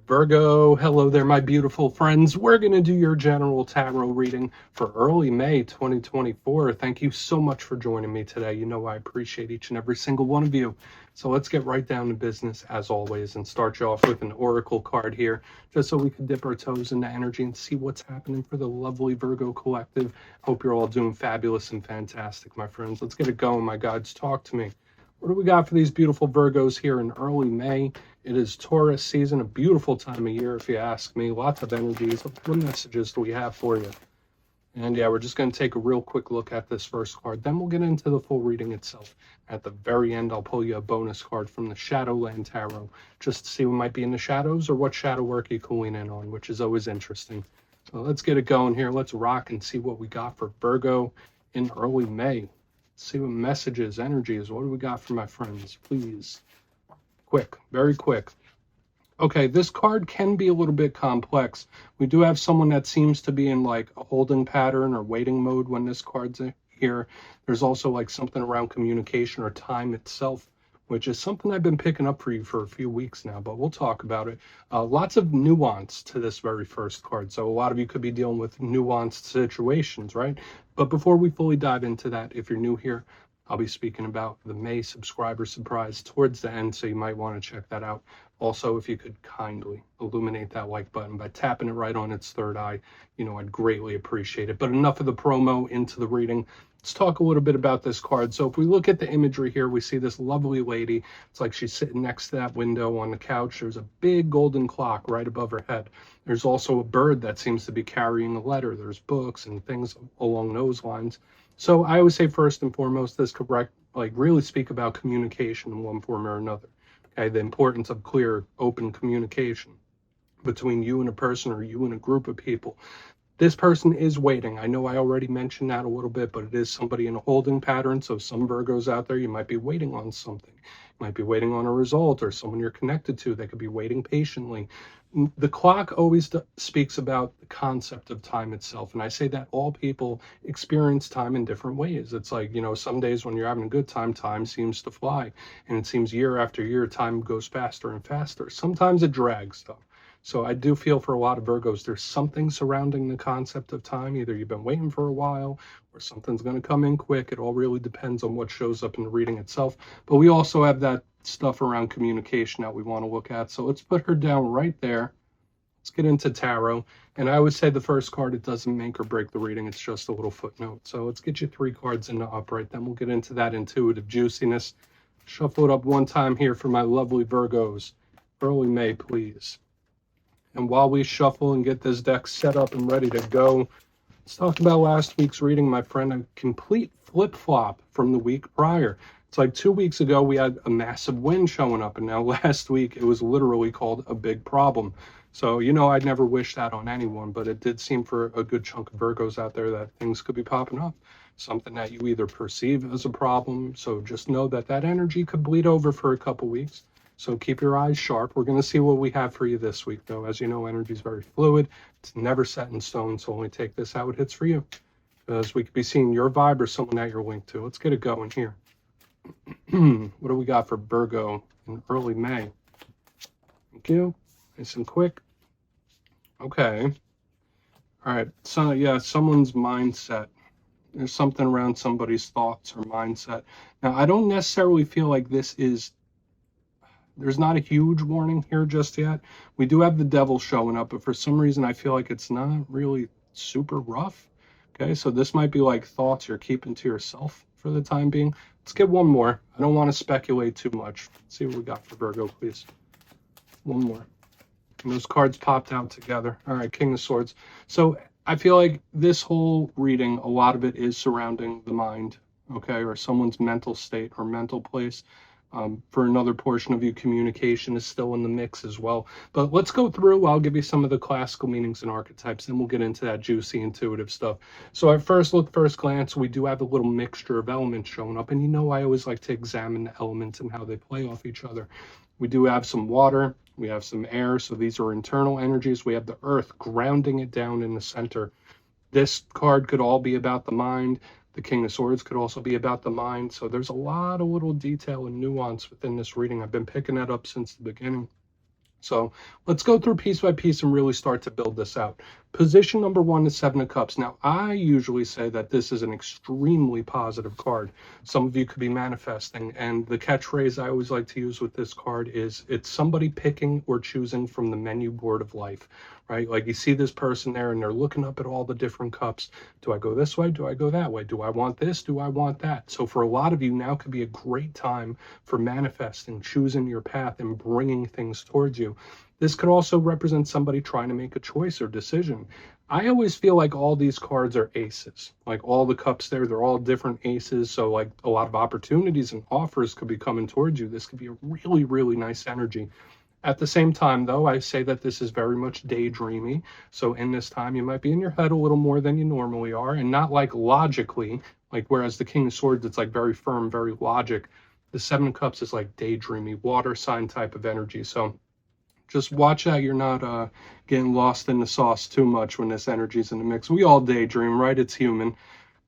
Virgo, hello there, my beautiful friends. We're going to do your general tarot reading for early May 2024. Thank you so much for joining me today. You know I appreciate each and every single one of you. So let's get right down to business as always and start you off with an oracle card here, just so we can dip our toes into energy and see what's happening for the lovely Virgo collective. Hope you're all doing fabulous and fantastic, my friends. Let's get it going, my guides. Talk to me. What do we got for these beautiful Virgos here in early May? It is Taurus season, a beautiful time of year, if you ask me. Lots of energies. What messages do we have for you? And yeah, we're just going to take a real quick look at this first card. Then we'll get into the full reading itself. At the very end, I'll pull you a bonus card from the Shadowland Tarot, just to see what might be in the shadows or what shadow work you can lean in on, which is always interesting. So let's get it going here. Let's rock and see what we got for Virgo in early May. See what messages, energies, what do we got for my friends, please? Quick, very quick. Okay, this card can be a little bit complex. We do have someone that seems to be in like a holding pattern or waiting mode when this card's here. There's also like something around communication or time itself, which is something I've been picking up for you for a few weeks now, but we'll talk about it. Lots of nuance to this very first card. So a lot of you could be dealing with nuanced situations, right? But before we fully dive into that, if you're new here, I'll be speaking about the May subscriber surprise towards the end, so you might want to check that out. Also, if you could kindly illuminate that like button by tapping it right on its third eye, I'd greatly appreciate it. But enough of the promo, into the reading. Let's talk a little bit about this card. So if we look at the imagery here, we see this lovely lady. It's like she's sitting next to that window on the couch. There's a big golden clock right above her head. There's also a bird that seems to be carrying a letter. There's books and things along those lines. So I always say first and foremost, this could really speak about communication in one form or another. Okay, the importance of clear, open communication between you and a person or you and a group of people. This person is waiting. I know I already mentioned that a little bit, but it is somebody in a holding pattern. So some Virgos out there, you might be waiting on something. You might be waiting on a result or someone you're connected to. They could be waiting patiently. The clock always speaks about the concept of time itself. And I say that all people experience time in different ways. It's like, some days when you're having a good time, time seems to fly. And it seems year after year, time goes faster and faster. Sometimes it drags, though. So I do feel for a lot of Virgos, there's something surrounding the concept of time. Either you've been waiting for a while or something's going to come in quick. It all really depends on what shows up in the reading itself. But we also have that stuff around communication that we want to look at. So let's put her down right there. Let's get into tarot. And I always say the first card, it doesn't make or break the reading. It's just a little footnote. So let's get you 3 cards in the upright. Then we'll get into that intuitive juiciness. Shuffle it up one time here for my lovely Virgos. Early May, please. And while we shuffle and get this deck set up and ready to go, let's talk about last week's reading, my friend. A complete flip-flop from the week prior. It's like 2 weeks ago, we had a massive win showing up, and now last week, it was literally called a big problem. So, I'd never wish that on anyone, but it did seem for a good chunk of Virgos out there that things could be popping up. Something that you either perceive as a problem, so just know that that energy could bleed over for a couple weeks. So keep your eyes sharp. We're going to see what we have for you this week, though. As you know, energy is very fluid. It's never set in stone, so only take this how it hits for you. Because we could be seeing your vibe or someone that you're linked to. Let's get it going here. What do we got for Virgo in early May? Thank you. Nice and quick. Okay. All right. So, yeah, someone's mindset. There's something around somebody's thoughts or mindset. Now, I don't necessarily feel like there's not a huge warning here just yet. We do have the devil showing up, but for some reason I feel like it's not really super rough. Okay, so this might be like thoughts you're keeping to yourself for the time being. Let's get one more. I don't want to speculate too much. Let's see what we got for Virgo, please. One more. And those cards popped out together. All right, King of Swords. So I feel like this whole reading, a lot of it is surrounding the mind, okay, or someone's mental state or mental place. For another portion of you, communication is still in the mix as well. But let's go through. I'll give you some of the classical meanings and archetypes, then we'll get into that juicy intuitive stuff. So at first glance, we do have a little mixture of elements showing up. And I always like to examine the elements and how they play off each other. We do have some water. We have some air. So these are internal energies. We have the earth grounding it down in the center. This card could all be about the mind. The King of Swords could also be about the mind. So there's a lot of little detail and nuance within this reading. I've been picking that up since the beginning. So let's go through piece by piece and really start to build this out. Position number 1 is Seven of Cups. Now, I usually say that this is an extremely positive card. Some of you could be manifesting, and the catchphrase I always like to use with this card is, it's somebody picking or choosing from the menu board of life, right? Like, you see this person there and they're looking up at all the different cups. Do I go this way? Do I go that way? Do I want this? Do I want that? So for a lot of you, now could be a great time for manifesting, choosing your path, and bringing things towards you. This could also represent somebody trying to make a choice or decision. I always feel like all these cards are aces. Like, all the cups there, they're all different aces. So like, a lot of opportunities and offers could be coming towards you. This could be a really, really nice energy. At the same time, though, I say that this is very much daydreamy. So in this time, you might be in your head a little more than you normally are, and not like logically, like whereas the King of Swords, it's like very firm, very logic. The Seven of Cups is like daydreamy, water sign type of energy. So just watch that you're not getting lost in the sauce too much when this energy's in the mix. We all daydream, right? It's human.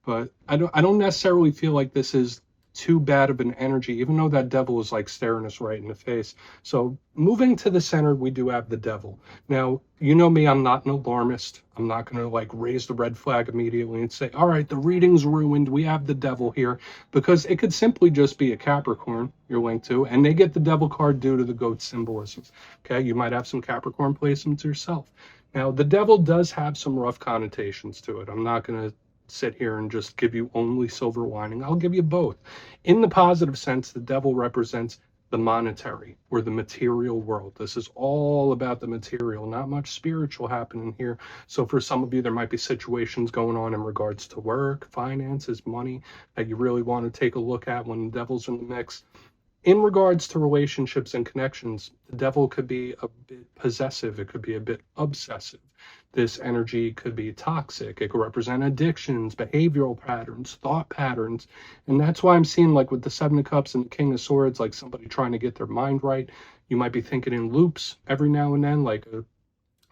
But I don't necessarily feel like this is too bad of an energy, even though that devil is like staring us right in the face. So moving to the center, we do have the devil. Now, you know me, I'm not an alarmist. I'm not going to like raise the red flag immediately and say, all right, the reading's ruined, we have the devil here, because it could simply just be a Capricorn you're linked to, and they get the devil card due to the goat symbolism. Okay, you might have some Capricorn placements yourself. Now, the devil does have some rough connotations to it. I'm not going to sit here and just give you only silver lining. I'll give you both. In the positive sense, the devil represents the monetary or the material world. This is all about the material, not much spiritual happening here. So for some of you, there might be situations going on in regards to work, finances, money that you really want to take a look at when the devil's in the mix. In regards to relationships and connections, the devil could be a bit possessive. It could be a bit obsessive. This energy could be toxic. It could represent addictions, behavioral patterns, thought patterns. And that's why I'm seeing, like with the Seven of Cups and the King of Swords, like somebody trying to get their mind right. You might be thinking in loops every now and then, like a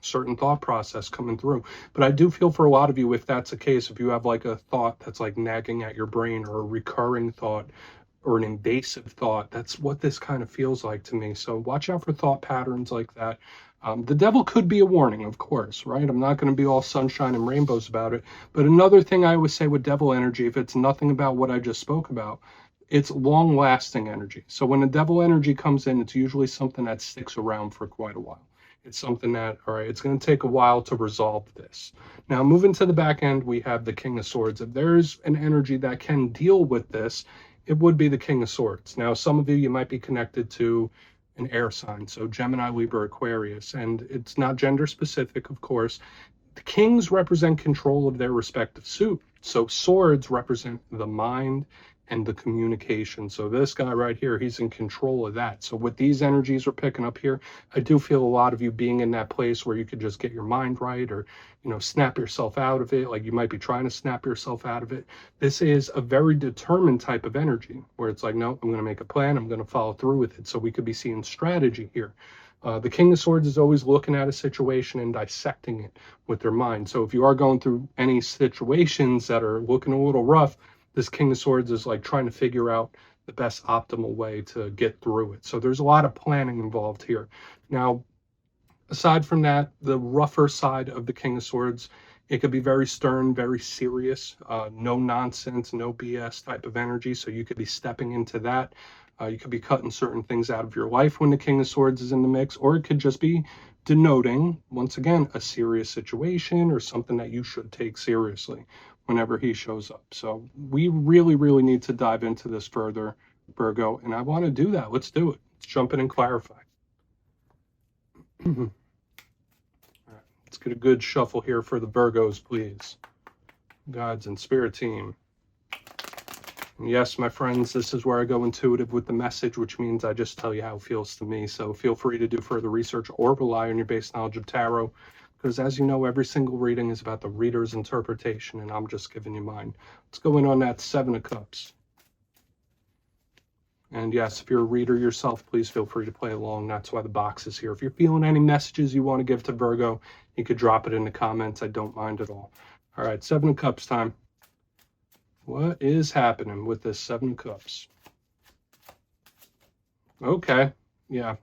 certain thought process coming through. But I do feel for a lot of you, if that's the case, if you have like a thought that's like nagging at your brain, or a recurring thought, or an invasive thought, that's what this kind of feels like to me. So watch out for thought patterns like that. The devil could be a warning, of course, right? I'm not going to be all sunshine and rainbows about it. But another thing I always say with devil energy, if it's nothing about what I just spoke about, it's long-lasting energy. So when the devil energy comes in, it's usually something that sticks around for quite a while. It's something that, all right, it's going to take a while to resolve this. Now, moving to the back end, we have the King of Swords. If there's an energy that can deal with this, it would be the King of Swords. Now, some of you might be connected to an air sign, so Gemini, Libra, Aquarius, and it's not gender specific, of course. The kings represent control of their respective suit. So swords represent the mind and the communication. So this guy right here, he's in control of that. So with these energies we're picking up here, I do feel a lot of you being in that place where you could just get your mind right, or, you know, snap yourself out of it. Like you might be trying to snap yourself out of it. This is a very determined type of energy where it's like, no, I'm going to make a plan. I'm going to follow through with it. So we could be seeing strategy here. The King of Swords is always looking at a situation and dissecting it with their mind. So if you are going through any situations that are looking a little rough, this King of Swords is like trying to figure out the best optimal way to get through it. So there's a lot of planning involved here. Now, aside from that, the rougher side of the King of Swords, it could be very stern, very serious, no nonsense, no BS type of energy. So you could be stepping into that. You could be cutting certain things out of your life when the King of Swords is in the mix, or it could just be denoting, once again, a serious situation or something that you should take seriously whenever he shows up. So we really, really need to dive into this further, Virgo, and I want to do that. Let's do it. Let's jump in and clarify. All right, let's get a good shuffle here for the Virgos, please. Guides and spirit team. And yes, my friends, this is where I go intuitive with the message, which means I just tell you how it feels to me. So feel free to do further research or rely on your base knowledge of tarot, because as you know, every single reading is about the reader's interpretation, and I'm just giving you mine. Let's go in on that Seven of Cups. And yes, if you're a reader yourself, please feel free to play along. That's why the box is here. If you're feeling any messages you want to give to Virgo, you could drop it in the comments. I don't mind at all. All right, Seven of Cups time. What is happening with this Seven of Cups? Okay, yeah.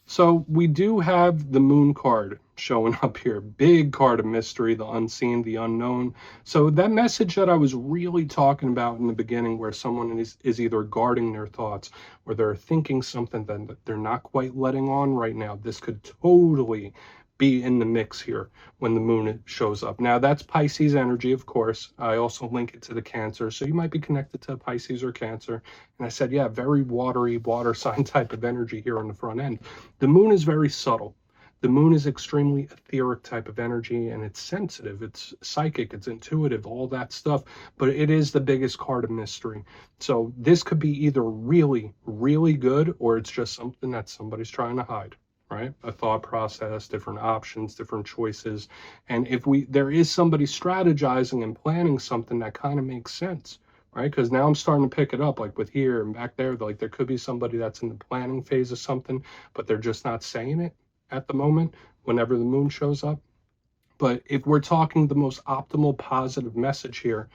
So we do have the moon card showing up here. Big card of mystery, the unseen, the unknown. So that message that I was really talking about in the beginning, where someone is either guarding their thoughts or they're thinking something that they're not quite letting on right now, this could totally be in the mix here when the moon shows up. Now that's Pisces energy, of course. I also link it to the Cancer. So you might be connected to Pisces or Cancer. And I said, yeah, very watery, water sign type of energy here on the front end. The moon is very subtle. The moon is extremely etheric type of energy, and it's sensitive, it's psychic, it's intuitive, all that stuff, but it is the biggest card of mystery. So this could be either really, really good, or it's just something that somebody's trying to hide, right? A thought process, different options, different choices. And if there is somebody strategizing and planning something that kind of makes sense, right? Because now I'm starting to pick it up, like with here and back there, like there could be somebody that's in the planning phase of something, but they're just not saying it at the moment whenever the moon shows up. But if we're talking the most optimal positive message here,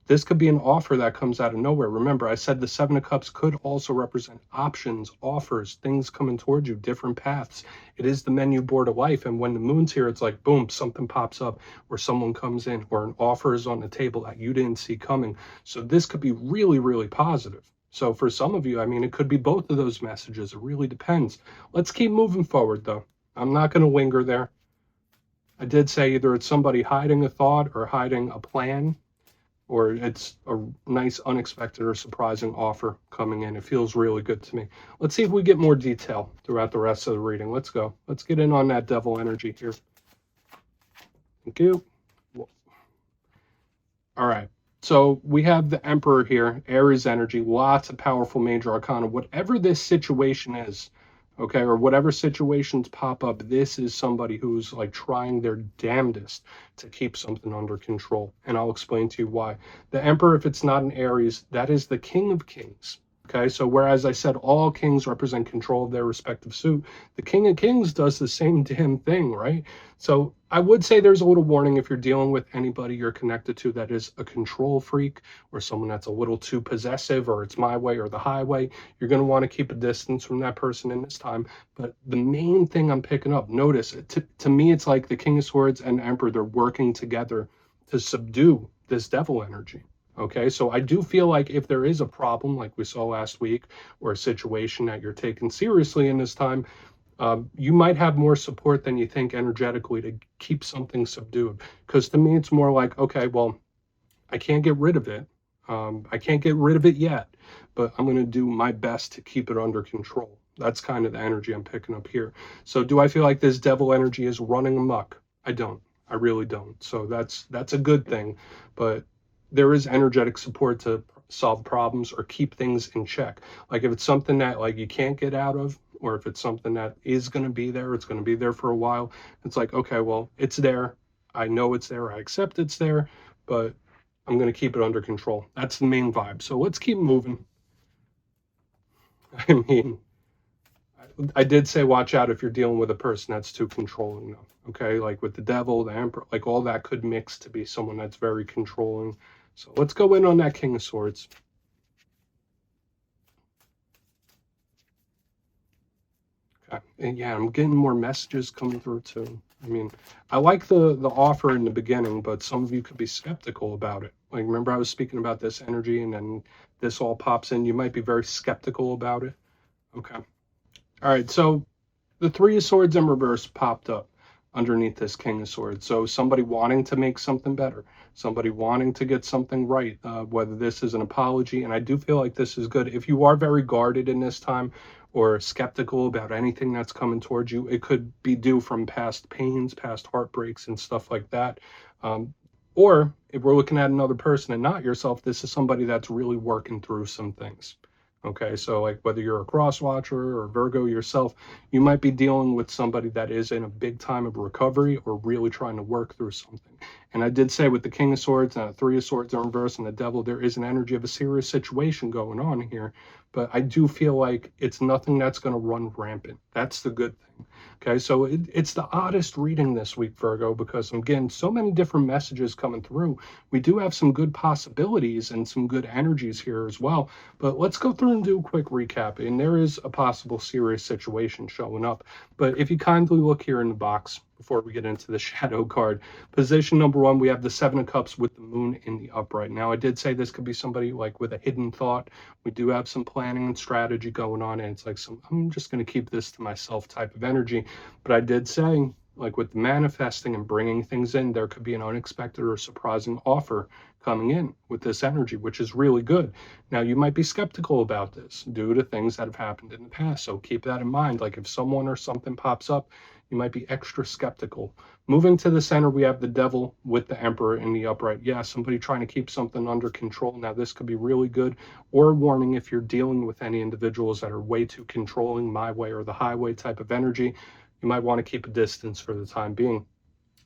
this could be an offer that comes out of nowhere. Remember, I said the Seven of Cups could also represent options, offers, things coming towards you, different paths. It is the menu board of life. And when the moon's here, it's like, boom, something pops up or someone comes in or an offer is on the table that you didn't see coming. So this could be really, really positive. So for some of you, I mean, it could be both of those messages. It really depends. Let's keep moving forward, though. I'm not going to linger there. I did say either it's somebody hiding a thought or hiding a plan, or it's a nice unexpected or surprising offer coming in. It feels really good to me. Let's see if we get more detail throughout the rest of the reading. Let's go. Let's get in on that devil energy here. Thank you. All right. So we have the Emperor here, Aries energy, lots of powerful major arcana. Whatever this situation is, okay, or whatever situations pop up, this is somebody who's like trying their damnedest to keep something under control. And I'll explain to you why. The Emperor, if it's not an Aries, that is the King of Kings. Okay, so whereas I said all kings represent control of their respective suit, the King of Kings does the same damn thing, right? So I would say there's a little warning if you're dealing with anybody you're connected to that is a control freak or someone that's a little too possessive, or it's my way or the highway. You're going to want to keep a distance from that person in this time. But the main thing I'm picking up, notice, to me, it's like the King of Swords and Emperor, they're working together to subdue this devil energy. Okay, so I do feel like if there is a problem, like we saw last week, or a situation that you're taking seriously in this time, you might have more support than you think energetically to keep something subdued. Because to me, it's more like, okay, well, I can't get rid of it. I can't get rid of it yet, but I'm going to do my best to keep it under control. That's kind of the energy I'm picking up here. So do I feel like this devil energy is running amok? I don't. I really don't. So that's a good thing, but there is energetic support to solve problems or keep things in check. Like if it's something that like you can't get out of, or if it's something that is going to be there, it's going to be there for a while. It's like, okay, well, it's there. I know it's there. I accept it's there, but I'm going to keep it under control. That's the main vibe. So let's keep moving. I mean, I did say watch out if you're dealing with a person that's too controlling, though. Okay, like with the devil, the Emperor, like all that could mix to be someone that's very controlling. So let's go in on that King of Swords. Okay, and yeah, I'm getting more messages coming through too. I mean, I like the offer in the beginning, but some of you could be skeptical about it. Like, remember I was speaking about this energy, and then this all pops in. You might be very skeptical about it. Okay. All right, so the Three of Swords in reverse popped up underneath this King of Swords. So somebody wanting to make something better, somebody wanting to get something right, whether this is an apology. And I do feel like this is good. If you are very guarded in this time or skeptical about anything that's coming towards you, it could be due from past pains, past heartbreaks and stuff like that. Or if we're looking at another person and not yourself, this is somebody that's really working through some things. Okay, so like whether you're a cross watcher or Virgo yourself, you might be dealing with somebody that is in a big time of recovery or really trying to work through something. And I did say with the King of Swords and the Three of Swords in reverse and the Devil, there is an energy of a serious situation going on here. But I do feel like it's nothing that's going to run rampant. That's the good thing. Okay, so it's the oddest reading this week, Virgo, because I'm getting so many different messages coming through. We do have some good possibilities and some good energies here as well. But let's go through and do a quick recap. And there is a possible serious situation showing up. But if you kindly look here in the box before we get into the shadow card, position number 1, we have the Seven of Cups with the moon in the upright. Now, I did say this could be somebody like with a hidden thought. We do have some planning and strategy going on, and it's like I'm just going to keep this to myself type of energy. But I did say, like with manifesting and bringing things in, there could be an unexpected or surprising offer coming in with this energy, which is really good. Now, you might be skeptical about this due to things that have happened in the past. So keep that in mind. Like if someone or something pops up, you might be extra skeptical. Moving to the center, we have the Devil with the Emperor in the upright. Yeah, somebody trying to keep something under control. Now, this could be really good, or a warning if you're dealing with any individuals that are way too controlling, my way or the highway type of energy. You might want to keep a distance for the time being.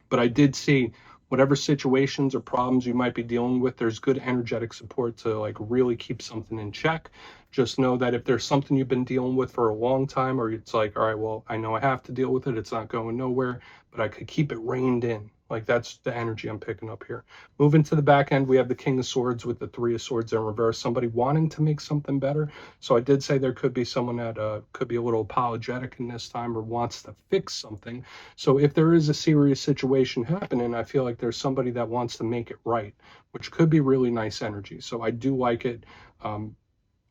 But I did see whatever situations or problems you might be dealing with, there's good energetic support to like really keep something in check. Just know that if there's something you've been dealing with for a long time, or it's like, all right, well, I know I have to deal with it. It's not going nowhere, but I could keep it reined in. Like that's the energy I'm picking up here. Moving to the back end, we have the King of Swords with the Three of Swords in reverse. Somebody wanting to make something better. So I did say there could be someone that could be a little apologetic in this time or wants to fix something. So if there is a serious situation happening, I feel like there's somebody that wants to make it right, which could be really nice energy. So I do like it.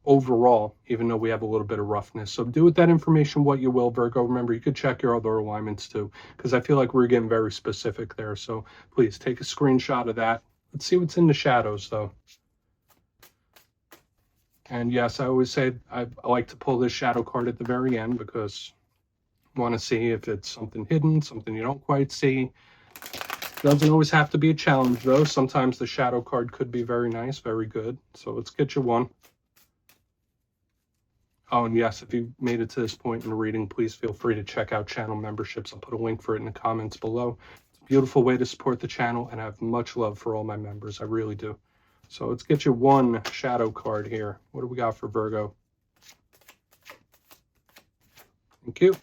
Overall, even though we have a little bit of roughness. So do with that information what you will, Virgo. Remember, you could check your other alignments too, because I feel like we're getting very specific there. So please take a screenshot of that. Let's see what's in the shadows, though. And yes, I always say I like to pull this shadow card at the very end because I want to see if it's something hidden, something you don't quite see. Doesn't always have to be a challenge, though. Sometimes the shadow card could be very nice, very good. So let's get you one. Oh, and yes, if you made it to this point in the reading, please feel free to check out channel memberships. I'll put a link for it in the comments below. It's a beautiful way to support the channel, and I have much love for all my members. I really do. So let's get you one shadow card here. What do we got for Virgo? Thank you.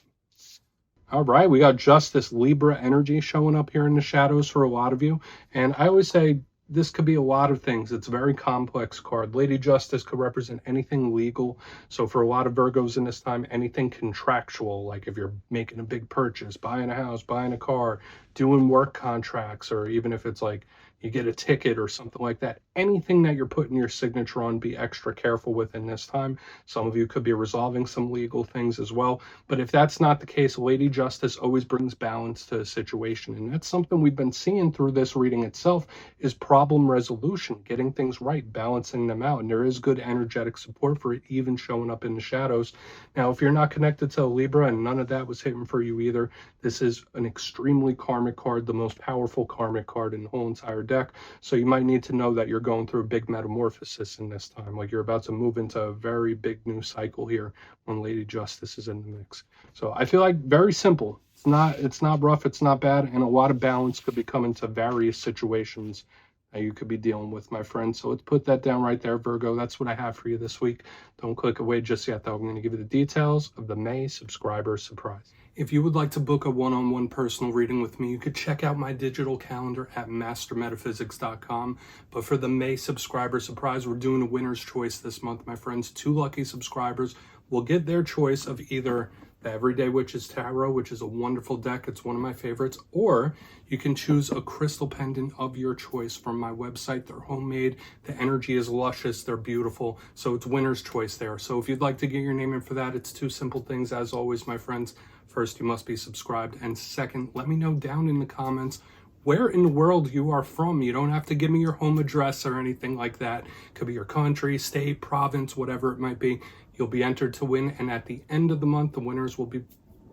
All right, we got Justice, Libra energy showing up here in the shadows for a lot of you. And I always say, this could be a lot of things. It's a very complex card. Lady Justice could represent anything legal. So for a lot of Virgos in this time, anything contractual, like if you're making a big purchase, buying a house, buying a car, doing work contracts, or even if it's like you get a ticket or something like that, anything that you're putting your signature on, be extra careful with in this time. Some of you could be resolving some legal things as well. But if that's not the case, Lady Justice always brings balance to a situation. And that's something we've been seeing through this reading itself, is problem resolution, getting things right, balancing them out. And there is good energetic support for it, even showing up in the shadows. Now, if you're not connected to a Libra and none of that was hitting for you either, this is an extremely karmic card, the most powerful karmic card in the whole entire deck. So you might need to know that you're going through a big metamorphosis in this time. Like you're about to move into a very big new cycle here when Lady Justice is in the mix. So I feel like very simple. It's not rough, it's not bad, and a lot of balance could be coming to various situations that you could be dealing with, my friend. So let's put that down right there, Virgo. That's what I have for you this week. Don't click away just yet, though. I'm going to give you the details of the May subscriber surprise. If you would like to book a one-on-one personal reading with me, you could check out my digital calendar at mastermetaphysics.com. But for the May subscriber surprise, we're doing a winner's choice this month, my friends. 2 lucky subscribers will get their choice of either the Everyday Witches Tarot, which is a wonderful deck. It's one of my favorites. Or you can choose a crystal pendant of your choice from my website. They're homemade. The energy is luscious. They're beautiful. So it's winner's choice there. So if you'd like to get your name in for that, it's 2 simple things. As always, my friends. First, you must be subscribed. And second, let me know down in the comments where in the world you are from. You don't have to give me your home address or anything like that. It could be your country, state, province, whatever it might be. You'll be entered to win. And at the end of the month, the winners will be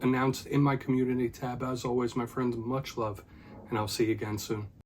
announced in my community tab. As always, my friends, much love. And I'll see you again soon.